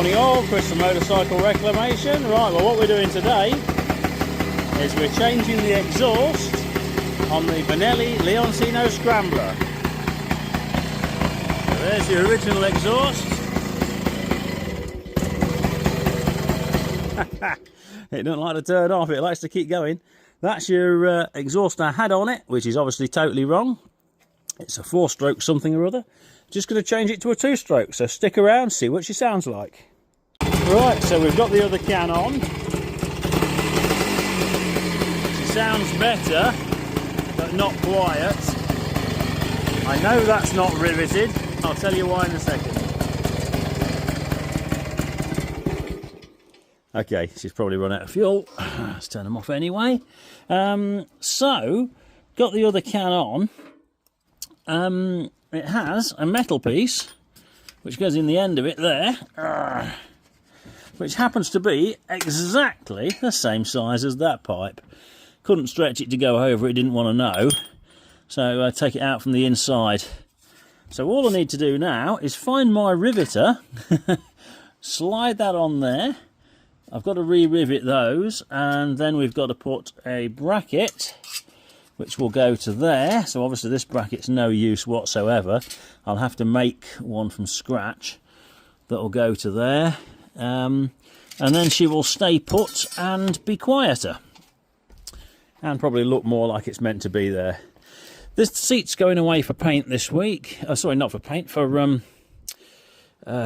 Morning all, Chris from Motorcycle Reclamation. Right, well what we're doing today is we're changing the exhaust on the Benelli Leoncino Scrambler. So there's the original exhaust. It doesn't like to turn off, it likes to keep going. That's your exhaust I had on it, which is obviously totally wrong. It's a 4-stroke something or other. Just going to change it to a 2-stroke, so stick around, see what she sounds like. Right, so we've got the other can on. She sounds better, but not quiet. I know that's not riveted. I'll tell you why in a second. Okay, she's probably run out of fuel. Let's turn them off anyway. So, got the other can on. It has a metal piece, which goes in the end of it there, which happens to be exactly the same size as that pipe. Couldn't stretch it to go over, it didn't want to know. So I take it out from the inside. So all I need to do now is find my riveter, slide that on there. I've got to re-rivet those, and then we've got to put a bracket which will go to there. So obviously this bracket's no use whatsoever. I'll have to make one from scratch that will go to there, and then she will stay put and be quieter and probably look more like it's meant to be there. This seat's going away for paint this week. Oh, sorry, not for paint, for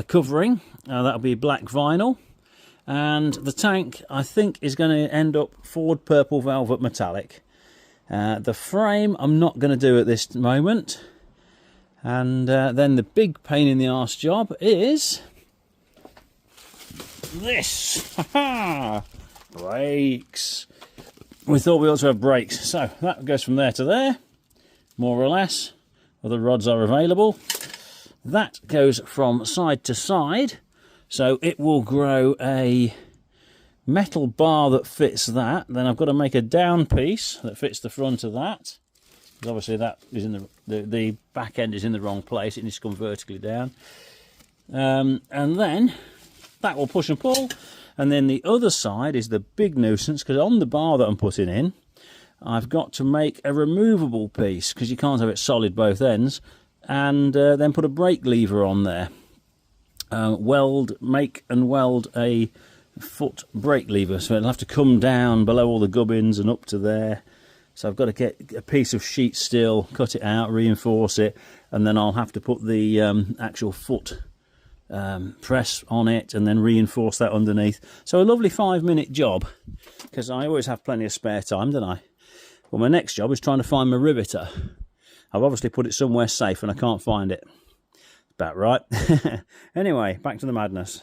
covering. That'll be black vinyl. And the tank, I think, is going to end up Ford Purple Velvet Metallic. The frame I'm not going to do at this moment. And then the big pain in the arse job is this. Brakes. We thought we ought to have brakes. So that goes from there to there, more or less. Other rods are available. That goes from side to side. So it will grow a metal bar that fits that. Then I've got to make a down piece that fits the front of that, because obviously that is in the back end is in the wrong place. It needs to come vertically down, and then that will push and pull. And then the other side is the big nuisance, because on the bar that I'm putting in, I've got to make a removable piece, because you can't have it solid both ends, and then put a brake lever on there. Make and weld a foot brake lever, so it'll have to come down below all the gubbins and up to there. So I've got to get a piece of sheet steel, cut it out, reinforce it, and then I'll have to put the actual foot press on it and then reinforce that underneath. So a lovely 5-minute job, because I always have plenty of spare time, don't I? Well, my next job is trying to find my riveter. I've obviously put it somewhere safe and I can't find it. About right. Anyway, back to the madness.